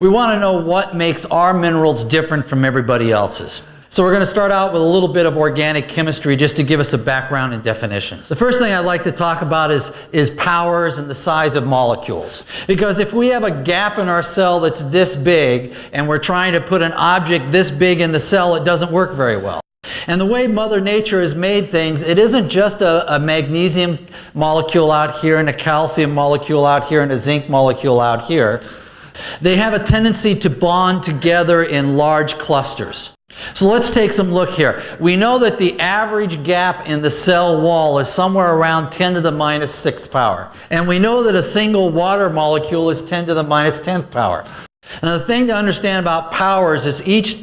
We want to know what makes our minerals different from everybody else's. So we're going to start out with a little bit of organic chemistry just to give us a background and definitions. The first thing I'd like to talk about is powers and the size of molecules. Because if we have a gap in our cell that's this big and we're trying to put an object this big in the cell, it doesn't work very well. And the way Mother Nature has made things, it isn't just a magnesium molecule out here and a calcium molecule out here and a zinc molecule out here. They have a tendency to bond together in large clusters. So let's take some look here. We know that the average gap in the cell wall is somewhere around 10 to the minus 6th power. And we know that a single water molecule is 10 to the minus 10th power. Now the thing to understand about powers is each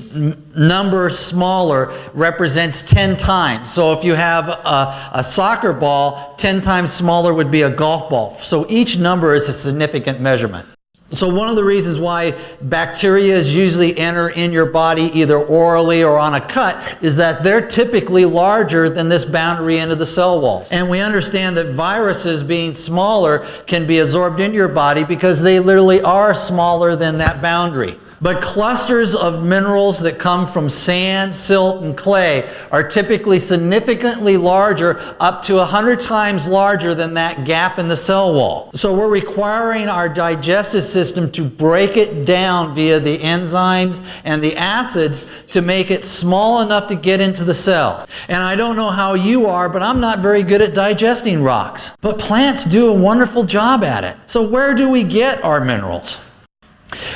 number smaller represents 10 times. So if you have a soccer ball, 10 times smaller would be a golf ball. So each number is a significant measurement. So one of the reasons why bacteria usually enter in your body either orally or on a cut is that they're typically larger than this boundary end of the cell wall. And we understand that viruses, being smaller, can be absorbed into your body because they literally are smaller than that boundary. But clusters of minerals that come from sand, silt, and clay are typically significantly larger, up to 100 times larger than that gap in the cell wall. So we're requiring our digestive system to break it down via the enzymes and the acids to make it small enough to get into the cell. And I don't know how you are, but I'm not very good at digesting rocks. But plants do a wonderful job at it. So where do we get our minerals?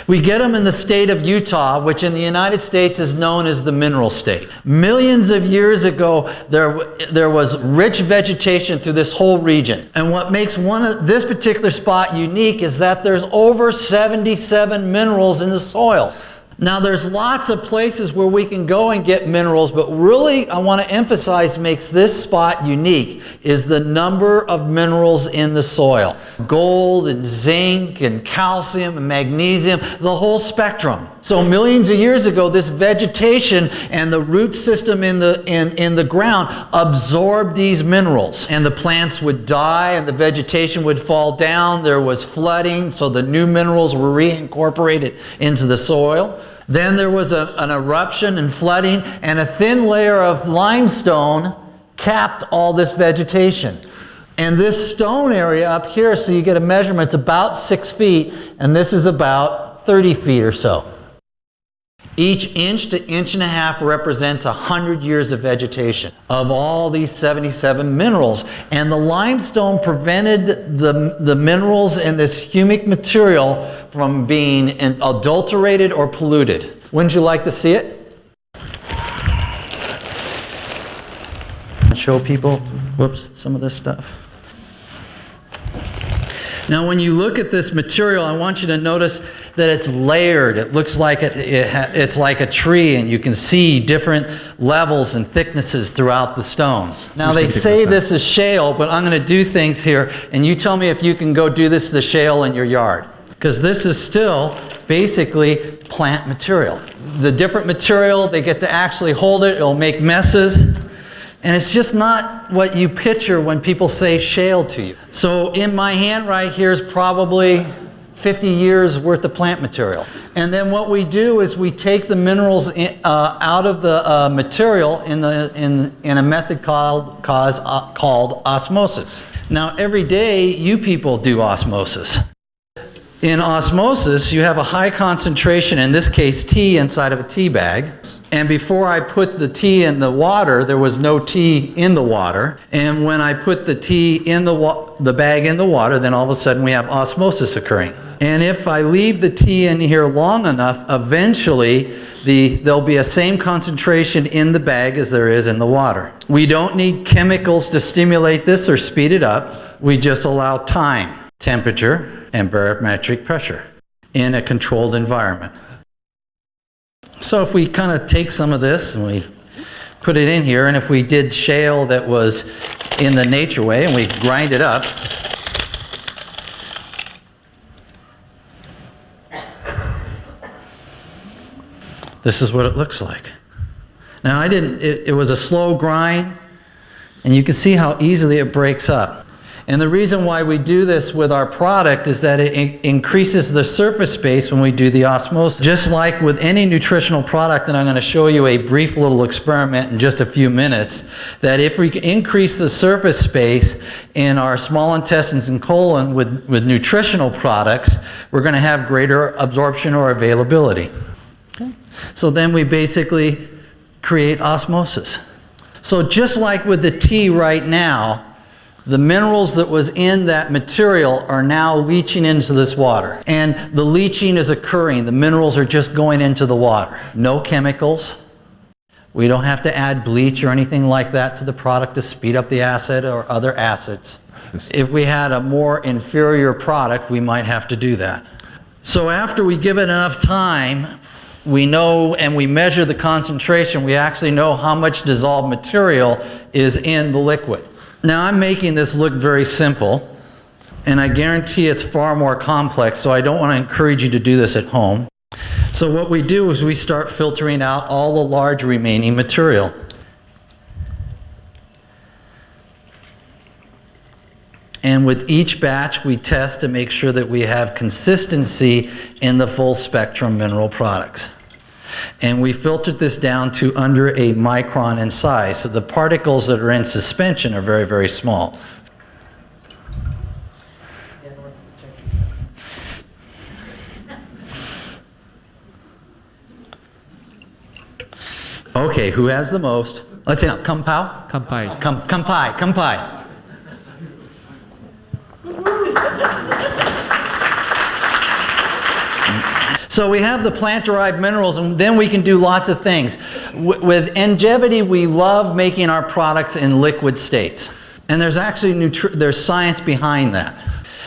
We get them in the state of Utah, which in the United States is known as the mineral state. Millions of years ago, there was rich vegetation through this whole region. And what makes this particular spot unique is that there's over 77 minerals in the soil. Now there's lots of places where we can go and get minerals, but really I want to emphasize makes this spot unique is the number of minerals in the soil. Gold and zinc and calcium and magnesium, the whole spectrum. So millions of years ago, this vegetation and the root system in the ground absorbed these minerals. And the plants would die and the vegetation would fall down. There was flooding, so the new minerals were reincorporated into the soil. Then there was an eruption and flooding, and a thin layer of limestone capped all this vegetation. And this stone area up here, so you get a measurement, it's about 6 feet, and this is about 30 feet or so. Each inch to inch and a half represents 100 years of vegetation of all these 77 minerals. And the limestone prevented the minerals in this humic material from being adulterated or polluted. Wouldn't you like to see it? Show people, some of this stuff. Now when you look at this material, I want you to notice that it's layered. It looks like it's like a tree, and you can see different levels and thicknesses throughout the stone. Now they say this is shale, but I'm going to do things here, and you tell me if you can go do this to the shale in your yard. Because this is still basically plant material. The different material, they get to actually hold it, it'll make messes. And it's just not what you picture when people say shale to you. So in my hand right here is probably 50 years worth of plant material. And then what we do is we take the minerals out of the material in a method called osmosis. Now every day you people do osmosis. In osmosis, you have a high concentration, in this case tea, inside of a tea bag. And before I put the tea in the water, there was no tea in the water. And when I put the tea in the bag in the water, then all of a sudden we have osmosis occurring. And if I leave the tea in here long enough, eventually there'll be a same concentration in the bag as there is in the water. We don't need chemicals to stimulate this or speed it up. We just allow time, temperature, and barometric pressure in a controlled environment. So if we kind of take some of this and we put it in here, and if we did shale that was in the nature way and we grind it up, this is what it looks like. Now it was a slow grind, and you can see how easily it breaks up. And the reason why we do this with our product is that it increases the surface space when we do the osmosis. Just like with any nutritional product, and I'm going to show you a brief little experiment in just a few minutes, that if we increase the surface space in our small intestines and colon with nutritional products, we're going to have greater absorption or availability. Okay. So then we basically create osmosis. So just like with the tea right now, the minerals that was in that material are now leaching into this water. And the leaching is occurring. The minerals are just going into the water. No chemicals. We don't have to add bleach or anything like that to the product to speed up the acid or other acids. If we had a more inferior product, we might have to do that. So after we give it enough time, we know and we measure the concentration, we actually know how much dissolved material is in the liquid. Now I'm making this look very simple, and I guarantee it's far more complex, so I don't want to encourage you to do this at home. So what we do is we start filtering out all the large remaining material. And with each batch we test to make sure that we have consistency in the full spectrum mineral products. And we filtered this down to under a micron in size. So the particles that are in suspension are very, very small. Okay, who has the most? Let's see now, Kampai? Kampai. Kampai. So we have the plant-derived minerals, and then we can do lots of things. With Engevity, we love making our products in liquid states. And there's actually there's science behind that.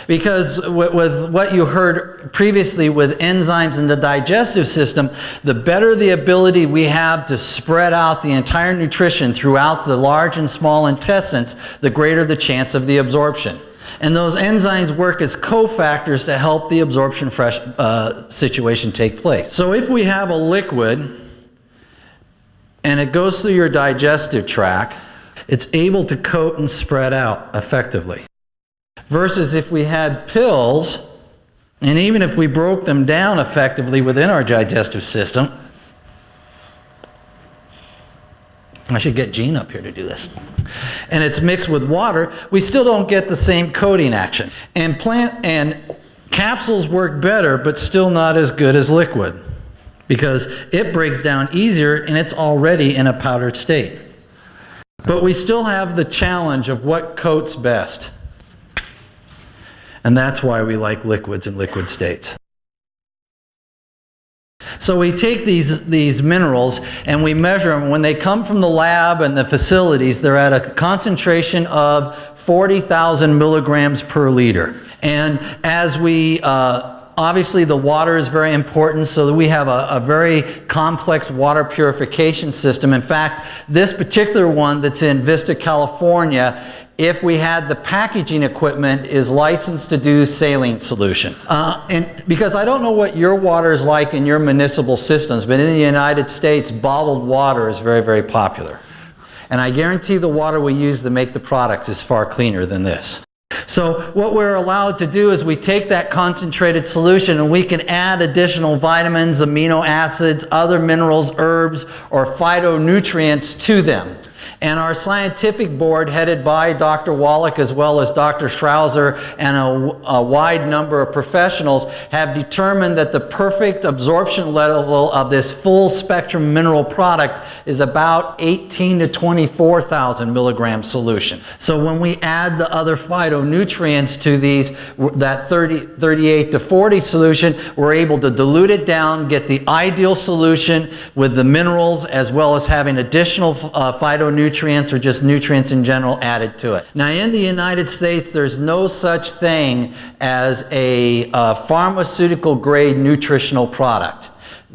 Because with what you heard previously with enzymes in the digestive system, the better the ability we have to spread out the entire nutrition throughout the large and small intestines, the greater the chance of the absorption. And those enzymes work as cofactors to help the absorption situation take place. So if we have a liquid and it goes through your digestive tract, it's able to coat and spread out effectively. Versus if we had pills, and even if we broke them down effectively within our digestive system, I should get Gene up here to do this. And it's mixed with water, we still don't get the same coating action. And capsules work better, but still not as good as liquid, because it breaks down easier and it's already in a powdered state. But we still have the challenge of what coats best. And that's why we like liquids in liquid states. So we take these minerals and we measure them. When they come from the lab and the facilities, they're at a concentration of 40,000 milligrams per liter. And as we, obviously the water is very important, so that we have a very complex water purification system. In fact, this particular one that's in Vista, California, if we had the packaging equipment, is licensed to do saline solution. And because I don't know what your water is like in your municipal systems, but in the United States, bottled water is very, very popular. And I guarantee the water we use to make the products is far cleaner than this. So what we're allowed to do is we take that concentrated solution and we can add additional vitamins, amino acids, other minerals, herbs, or phytonutrients to them. And our scientific board, headed by Dr. Wallach as well as Dr. Strauser and a wide number of professionals, have determined that the perfect absorption level of this full spectrum mineral product is about 18 to 24,000 milligram solution. So when we add the other phytonutrients to these, that 38 to 40 solution, we're able to dilute it down, get the ideal solution with the minerals, as well as having additional phytonutrients or just nutrients in general added to it. Now in the United States, there's no such thing as a pharmaceutical grade nutritional product.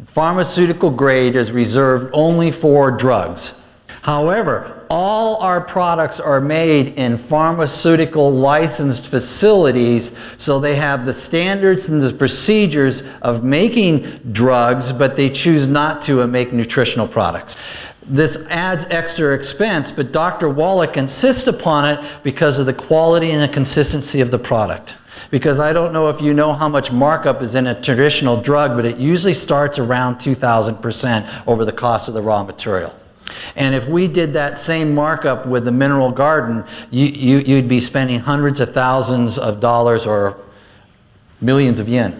Pharmaceutical grade is reserved only for drugs. However, all our products are made in pharmaceutical licensed facilities, so they have the standards and the procedures of making drugs, but they choose not to and make nutritional products. This adds extra expense, but Dr. Wallach insists upon it because of the quality and the consistency of the product. Because I don't know if you know how much markup is in a traditional drug, but it usually starts around 2,000% over the cost of the raw material. And if we did that same markup with the Mineral Garden, you'd be spending hundreds of thousands of dollars or millions of yen.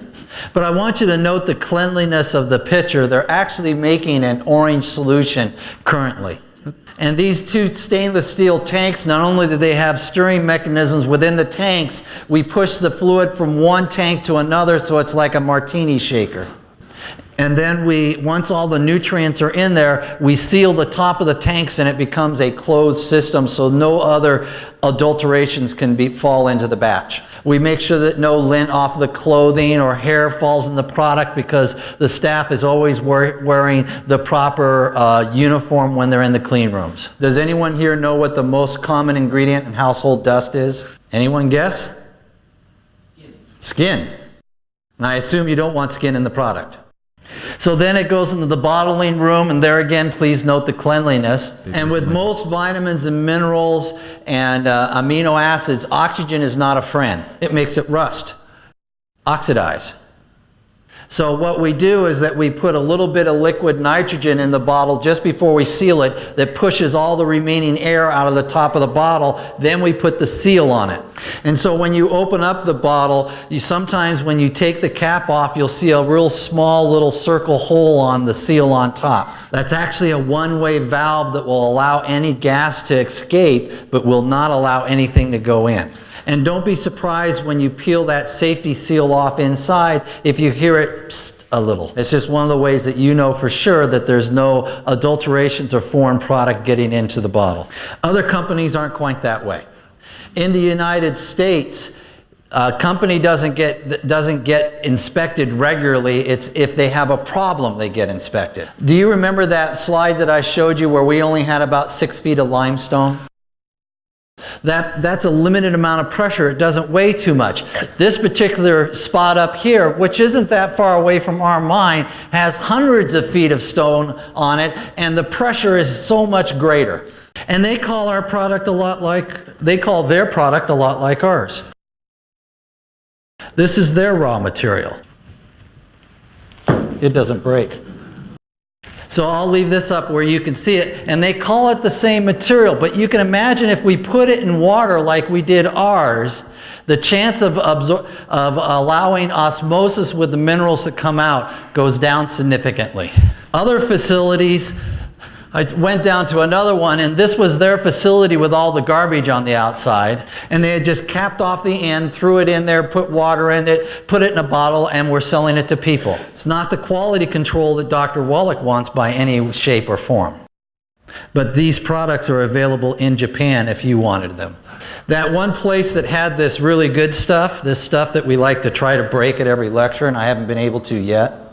But I want you to note the cleanliness of the pitcher. They're actually making an orange solution currently. And these two stainless steel tanks, not only do they have stirring mechanisms within the tanks, we push the fluid from one tank to another so it's like a martini shaker. And then once all the nutrients are in there, we seal the top of the tanks and it becomes a closed system so no other adulterations can fall into the batch. We make sure that no lint off the clothing or hair falls in the product because the staff is always wearing the proper uniform when they're in the clean rooms. Does anyone here know what the most common ingredient in household dust is? Anyone guess? Skin. And I assume you don't want skin in the product. So then it goes into the bottling room, and there again, please note the cleanliness. And with most vitamins and minerals and amino acids, oxygen is not a friend. It makes it rust, oxidize. So what we do is that we put a little bit of liquid nitrogen in the bottle just before we seal it that pushes all the remaining air out of the top of the bottle. Then we put the seal on it. And so when you open up the bottle, sometimes when you take the cap off, you'll see a real small little circle hole on the seal on top. That's actually a one-way valve that will allow any gas to escape, but will not allow anything to go in. And don't be surprised when you peel that safety seal off inside if you hear it psst a little. It's just one of the ways that you know for sure that there's no adulterations or foreign product getting into the bottle. Other companies aren't quite that way. In the United States, a company doesn't get inspected regularly. It's if they have a problem, they get inspected. Do you remember that slide that I showed you where we only had about 6 feet of limestone? That's a limited amount of pressure. It doesn't weigh too much. This particular spot up here, which isn't that far away from our mine, has hundreds of feet of stone on it, and the pressure is so much greater. And they call our product a lot like, they call their product a lot like ours. This is their raw material. It doesn't break. So I'll leave this up where you can see it, and they call it the same material, but you can imagine if we put it in water like we did ours, the chance of allowing osmosis with the minerals that come out goes down significantly. Other facilities, I went down to another one, and this was their facility with all the garbage on the outside, and they had just capped off the end, threw it in there, put water in it, put it in a bottle, and were selling it to people. It's not the quality control that Dr. Wallach wants by any shape or form. But these products are available in Japan if you wanted them. That one place that had this really good stuff, this stuff that we like to try to break at every lecture, and I haven't been able to yet,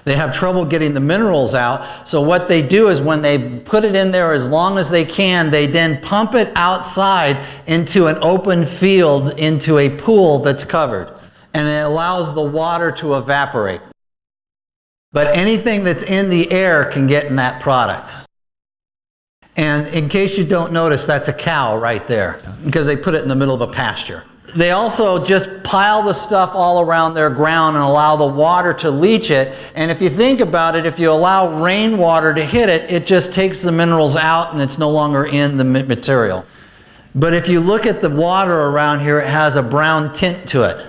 they have trouble getting the minerals out, so what they do is when they put it in there as long as they can, they then pump it outside into an open field, into a pool that's covered, and it allows the water to evaporate. But anything that's in the air can get in that product. And in case you don't notice, that's a cow right there, because they put it in the middle of a pasture. They also just pile the stuff all around their ground and allow the water to leach it. And if you think about it, if you allow rainwater to hit it, it just takes the minerals out and it's no longer in the material. But if you look at the water around here, it has a brown tint to it.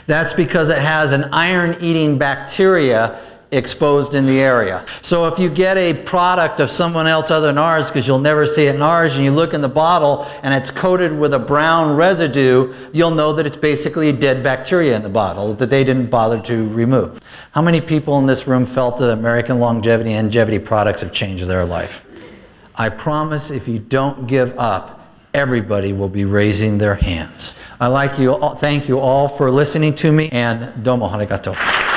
That's because it has an iron-eating bacteria exposed in the area. So if you get a product of someone else other than ours, because you'll never see it in ours, and you look in the bottle and it's coated with a brown residue, you'll know that it's basically dead bacteria in the bottle that they didn't bother to remove. How many people in this room felt that American longevity and longevity products have changed their life? I promise if you don't give up, everybody will be raising their hands. Thank you all for listening to me, and domo arigato.